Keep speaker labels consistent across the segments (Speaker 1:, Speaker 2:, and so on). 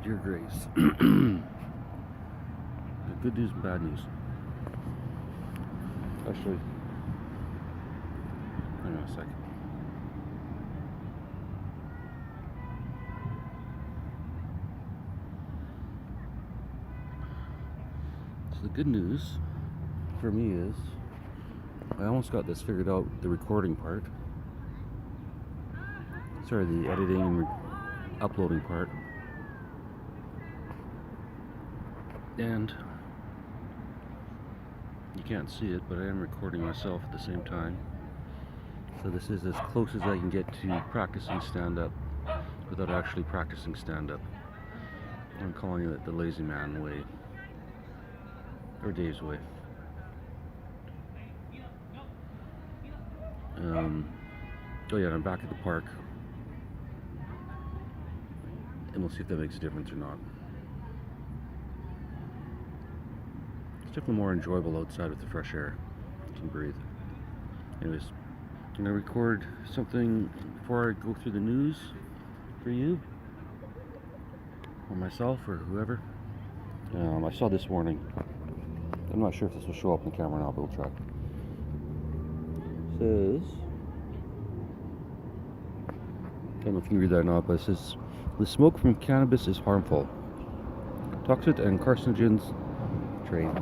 Speaker 1: dear Grace. The good news and bad news. Actually, hang on a second. So the good news for me is I almost got this figured out, the recording part. Sorry, the editing and uploading part. And you can't see it, but I am recording myself at the same time. So this is as close as I can get to practicing stand-up without actually practicing stand-up. I'm calling it the lazy man way. Or Dave's way. Oh yeah, I'm back at the park. And we'll see if that makes a difference or not. It's definitely more enjoyable outside with the fresh air. You can breathe. Anyways, I'm gonna record something before I go through the news for you, or myself, or whoever. I saw this morning. I'm not sure if this will show up in the camera or not, but we'll try. It says, I don't know if you can read that or not, but it says, the smoke from cannabis is harmful. Toxic and carcinogens train.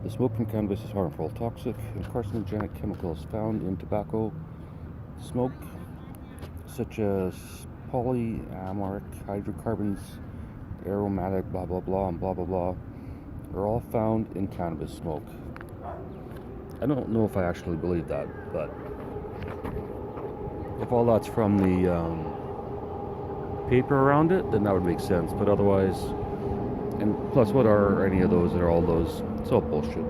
Speaker 1: The smoke from cannabis is harmful. Toxic and carcinogenic chemicals found in tobacco smoke, such as polyamoric hydrocarbons, aromatic blah blah blah and blah blah blah, are all found in cannabis smoke. I don't know if I actually believe that, but if all that's from the paper around it, then that would make sense. But otherwise, and plus, what are any of those that are all those? It's all bullshit.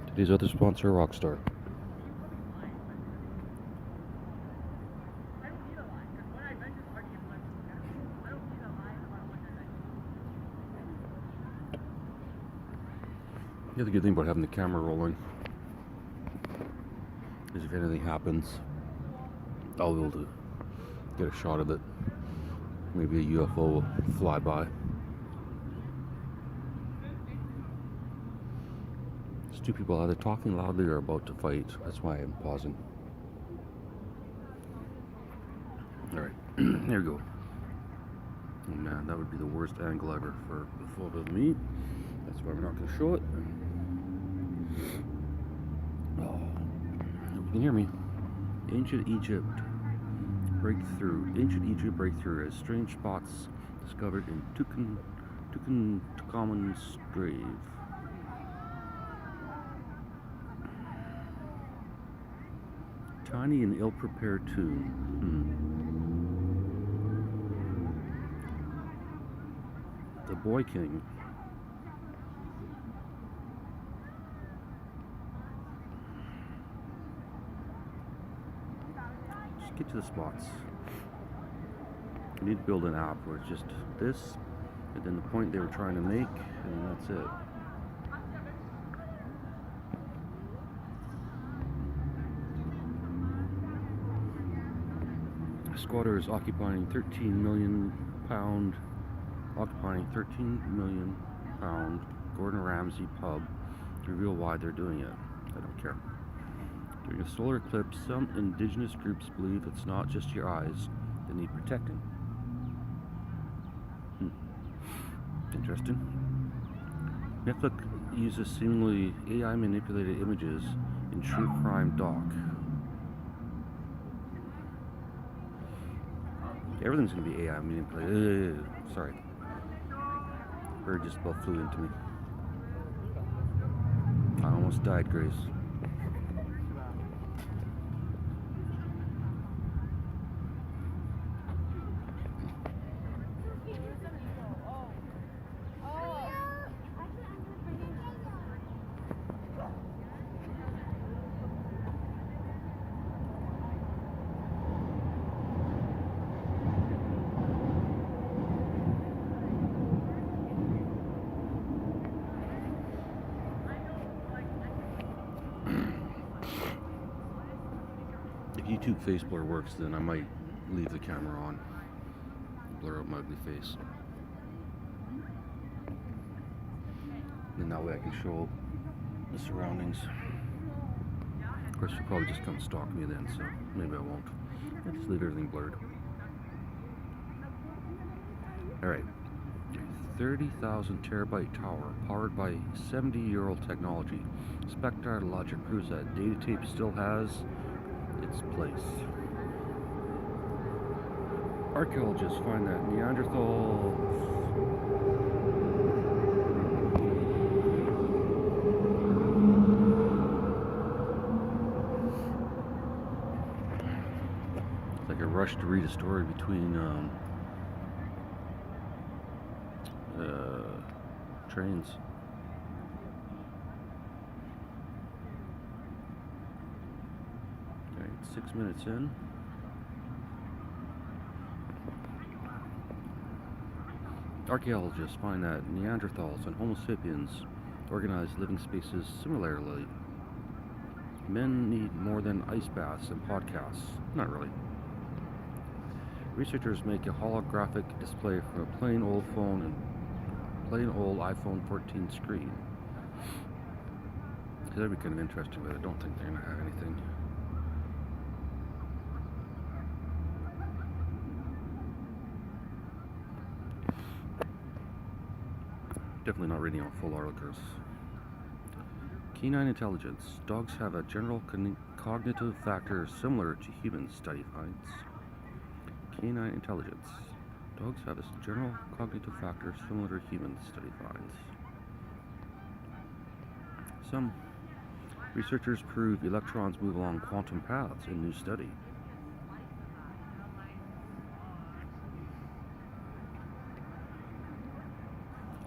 Speaker 1: Today's other sponsor, Rockstar. The other good thing about having the camera rolling is if anything happens, I'll be able to get a shot of it. Maybe a UFO will fly by. There's two people either talking loudly or about to fight. That's why I'm pausing. Alright, there we go. Oh man, that would be the worst angle ever for a photo of me. That's why we're not going to show it. Oh, you can hear me. Ancient Egypt breakthrough as strange spots discovered in Tutankhamun's grave. Tiny and ill-prepared tomb. The Boy King. Just get to the spots. We need to build an app where it's just this, and then the point they were trying to make, and that's it. Squatters occupying 13 million pound Gordon Ramsay pub to reveal why they're doing it. I don't care. During a solar eclipse, some indigenous groups believe it's not just your eyes that need protecting. Interesting. Netflix uses seemingly AI manipulated images in true crime doc. Everything's gonna be AI manipulated. Sorry. Bird just about flew into me. I almost died, Grace. YouTube face blur works, then I might leave the camera on, blur out my ugly face. Then that way I can show the surroundings. Of course, you'll probably just come stalk me then, so maybe I won't. I'll just leave everything blurred. Alright. 30,000 terabyte tower powered by 70-year-old technology. Spectre logic proves that data tape still has its place. Archaeologists find that Neanderthals rush to read a story between trains. Okay, 6 minutes in. Archaeologists find that Neanderthals and Homo sapiens organized living spaces similarly. Men need more than ice baths and podcasts. Not really. Researchers make a holographic display from a plain old phone and plain old iPhone 14 screen. That'd be kind of interesting, but I don't think they're going to have anything. Definitely not reading out full articles. Canine intelligence. Dogs have a general cognitive factor similar to humans, study finds. Canine intelligence. Dogs have a general cognitive factor similar to humans, study finds. Some researchers prove electrons move along quantum paths in new study.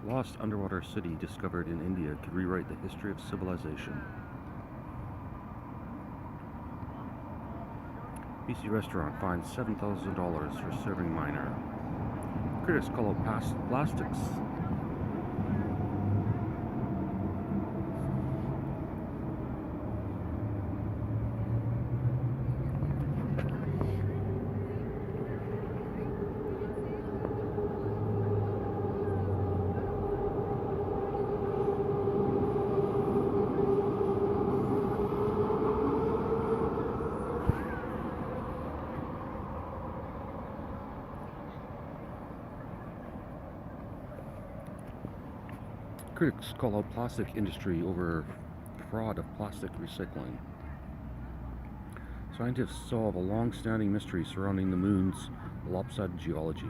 Speaker 1: Lost underwater city discovered in India could rewrite the history of civilization. BC restaurant finds $7,000 for serving minor. Critics call it plastics. Critics call out plastic industry over fraud of plastic recycling. Scientists solve a long-standing mystery surrounding the moon's lopsided geology.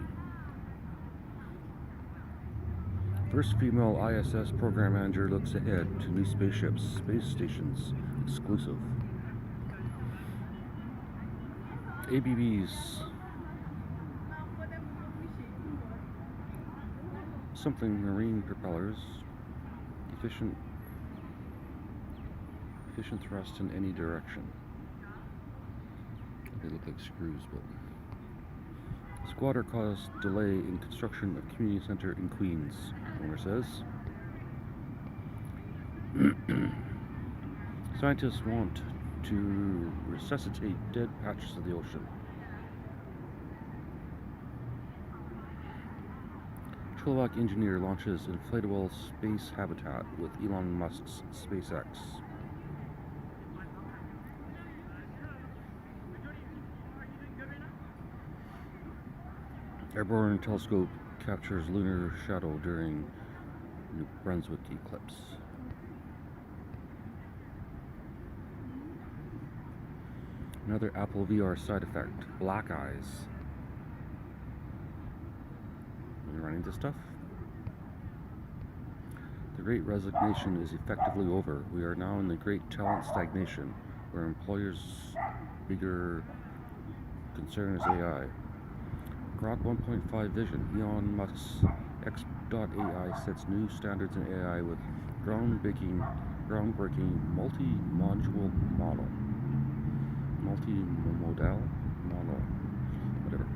Speaker 1: First female ISS program manager looks ahead to new spaceships, space stations, exclusive. ABB's something marine propellers. Efficient thrust in any direction. They look like screws, but squatter caused delay in construction of community center in Queens, owner says. Scientists want to resuscitate dead patches of the ocean. Chilliwack engineer launches inflatable space habitat with Elon Musk's SpaceX. Airborne telescope captures lunar shadow during New Brunswick eclipse. Another Apple VR side effect, black eyes. You run into stuff? The Great Resignation is effectively over. We are now in the Great Talent Stagnation, where employers' bigger concern is AI. Grok 1.5 vision. Elon Musk's X.AI sets new standards in AI with groundbreaking multi-modal model. Multi-modal model. Whatever.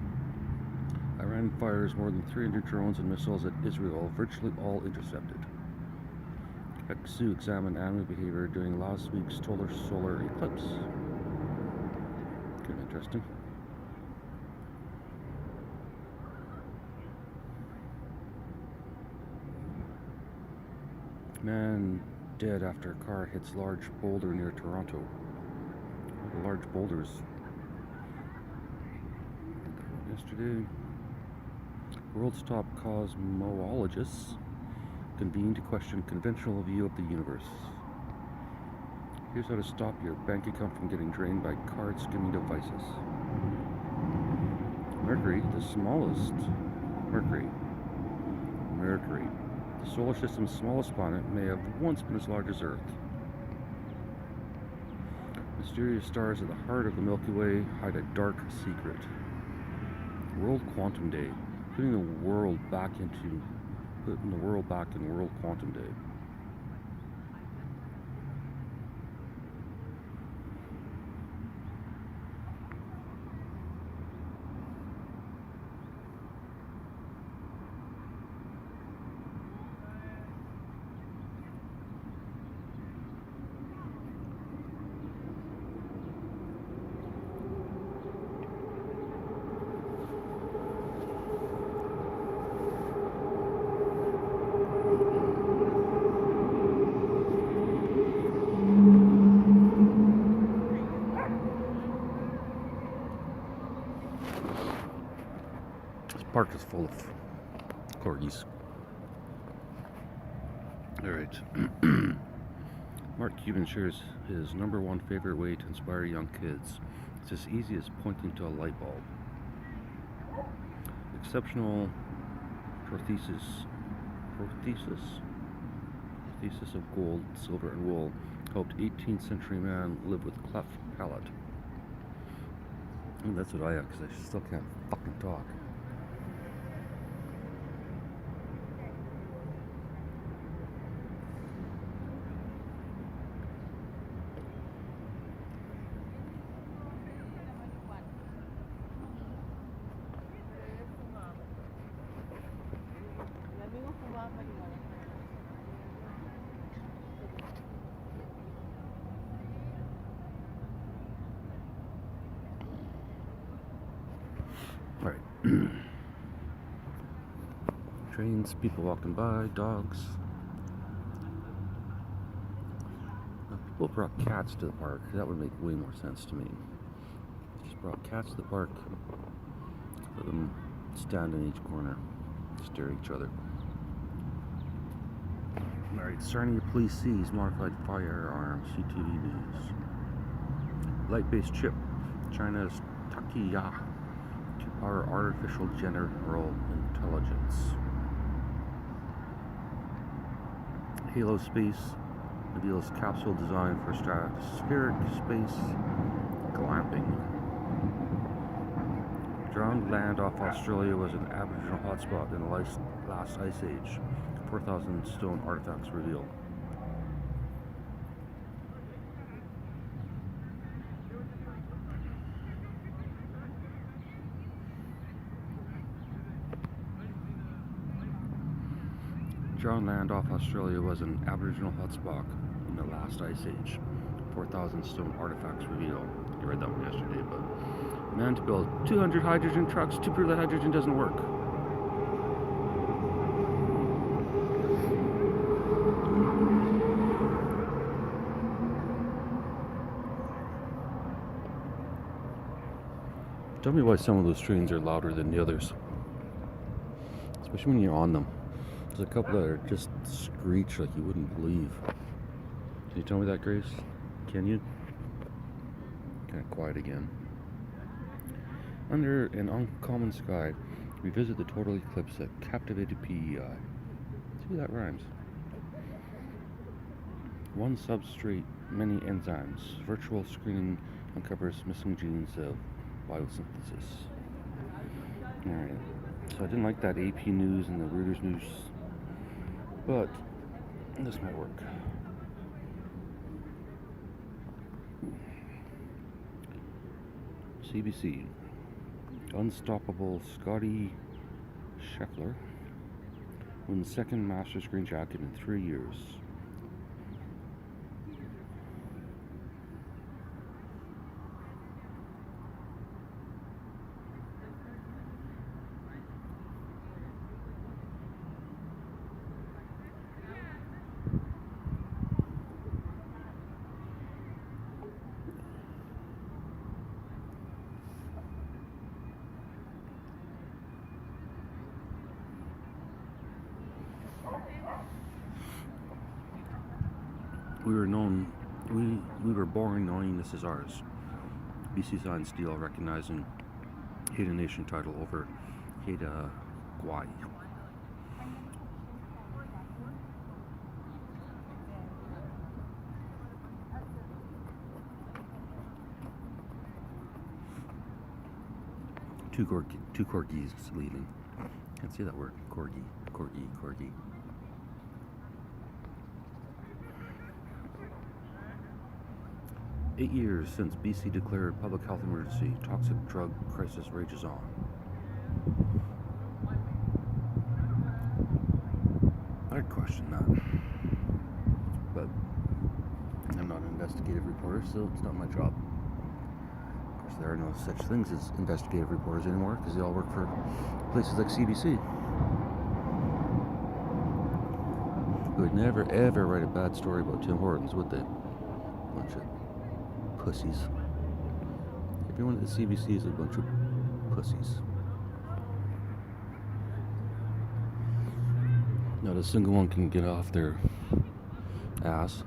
Speaker 1: Iran fires more than 300 drones and missiles at Israel, virtually all intercepted. Zoo examined animal behavior during last week's total solar eclipse. Okay. interesting. Man dead after a car hits large boulder near Toronto. Large boulders. Yesterday, world's top cosmologists convene to question conventional view of the universe. Here's how to stop your bank account from getting drained by card skimming devices. Mercury, the smallest. Mercury, the solar system's smallest planet, may have once been as large as Earth. Mysterious stars at the heart of the Milky Way hide a dark secret. World Quantum Day, putting the world back in World Quantum Day. Park is full of corgis. Alright. Mark Cuban shares his #1 favorite way to inspire young kids. It's as easy as pointing to a light bulb. Exceptional prothesis of gold, silver, and wool helped 18th century man live with cleft palate. And that's what I have, because I still can't fucking talk. Right. Trains, people walking by, dogs. Now, people brought cats to the park. That would make way more sense to me. Just brought cats to the park. Let them stand in each corner, stare at each other. Alright, Sarnia Police sees modified firearms, CTV News. Light-based chip, China's Takiya to power artificial general intelligence. Halo Space reveals capsule designed for stratospheric space glamping. Drowned land off Australia was an Aboriginal hotspot in the last ice age. 4,000 stone artifacts revealed. Drowned land off Australia was an Aboriginal hotspot in the last ice age. 4,000 stone artifacts revealed. I read that one yesterday, but man to build 200 hydrogen trucks to prove that hydrogen doesn't work. Tell me why some of those trains are louder than the others, especially when you're on them. There's a couple that are just screech like you wouldn't believe. Can you tell me that, Grace? Can you? Kind of quiet again. Under an uncommon sky, we visit the total eclipse that captivated PEI. See, that rhymes. One substrate, many enzymes. Virtual screening uncovers missing genes of biosynthesis. Alright, so I didn't like that AP News and the Reuters News, but this might work. CBC. Unstoppable Scotty Scheffler wins second Masters green jacket in 3 years. we were born knowing this is ours. BC Iron Steel recognizing Haida Nation title over Haida Gwaii. Two corgis leaving. Can't say that word. Corgi. 8 years since BC declared public health emergency, toxic drug crisis rages on. I'd question that. But I'm not an investigative reporter, so it's not my job. Of course, there are no such things as investigative reporters anymore because they all work for places like CBC. Who would never ever write a bad story about Tim Hortons, would they? Bunch of pussies. Everyone at the CBC is a bunch of pussies. Not a single one can get off their ass.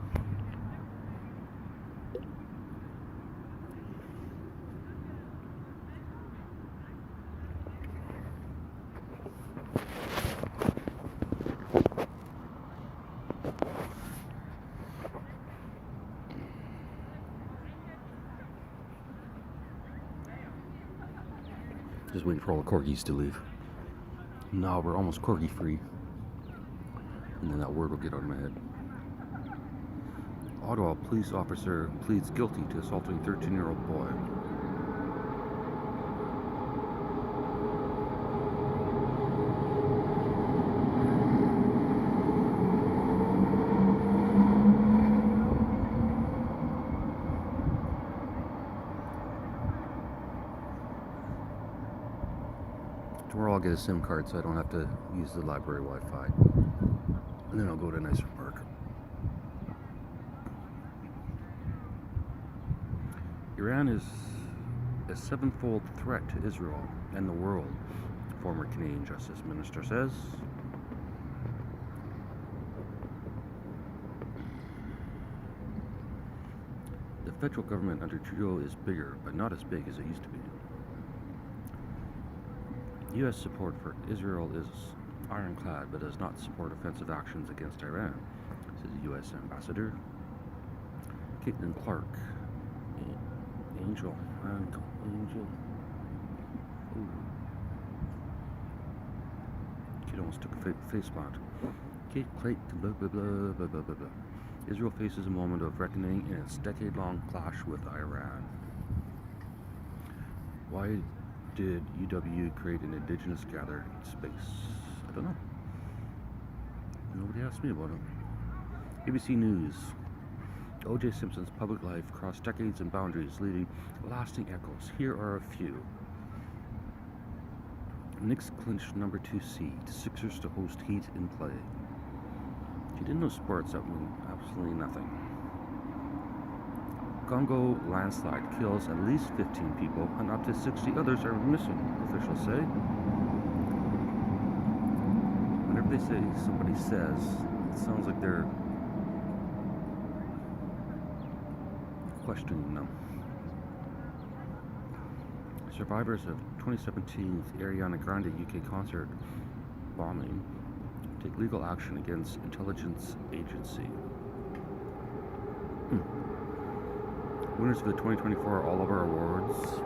Speaker 1: Just waiting for all the corgis to leave. No, we're almost corgi free. And then that word will get out of my head. Ottawa police officer pleads guilty to assaulting 13-year-old boy. Tomorrow I'll get a SIM card so I don't have to use the library Wi-Fi. And then I'll go to a nicer park. Iran is a sevenfold threat to Israel and the world, former Canadian Justice Minister says. The federal government under Trudeau is bigger, but not as big as it used to be. U.S. support for Israel is ironclad, but does not support offensive actions against Iran, says U.S. Ambassador Caitlin Clark. Angel. Ooh. Kid almost took a face plant. Kate Clayton, blah, blah, blah, blah, blah, blah, blah. Israel faces a moment of reckoning in its decade-long clash with Iran. Why did UW create an indigenous gathering space? I don't know. Nobody asked me about it. ABC News. O.J. Simpson's public life crossed decades and boundaries, leaving lasting echoes. Here are a few. Knicks clinched number 2 seed. Sixers to host Heat in play. If you didn't know sports, that means absolutely nothing. Congo landslide kills at least 15 people and up to 60 others are missing, officials say. Whenever they say somebody says, it sounds like they're questioning them. Survivors of 2017's Ariana Grande UK concert bombing take legal action against intelligence agency. Winners of the 2024 Oliver Awards.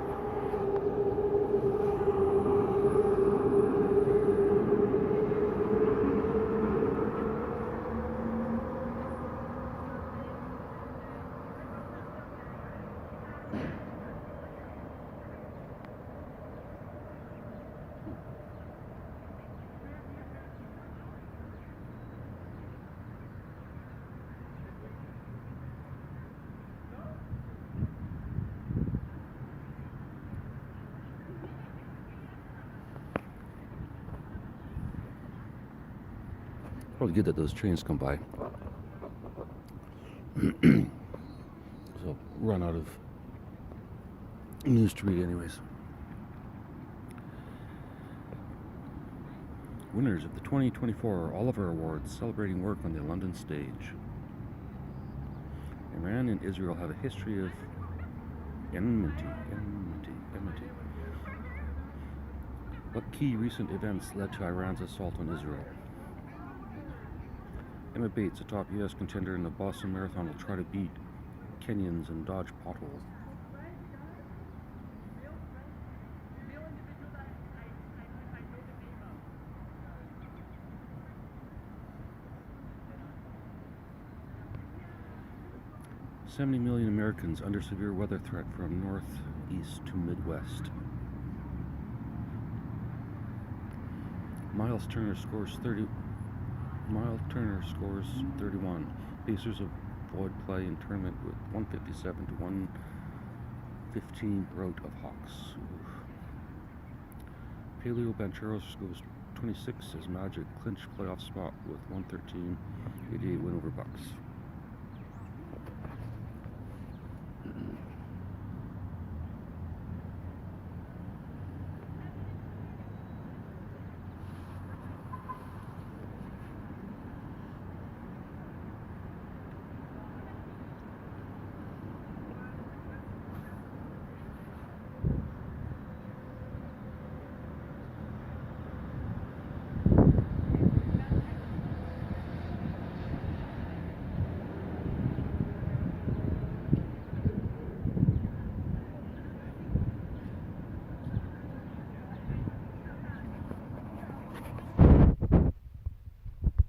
Speaker 1: Probably good that those trains come by. So run out of news to read anyways. Winners of the 2024 Oliver Awards celebrating work on the London stage. Iran and Israel have a history of enmity. What key recent events led to Iran's assault on Israel? Emma Bates, a top U.S. contender in the Boston Marathon, will try to beat Kenyans and dodge potholes. $70 million Americans under severe weather threat from northeast to Midwest. Miles Turner scores 31. Pacers avoid play in tournament with 157 to 115 rout of Hawks. Paleo Bancheros goes 26 as Magic clinch playoff spot with 113-88 win over Bucks.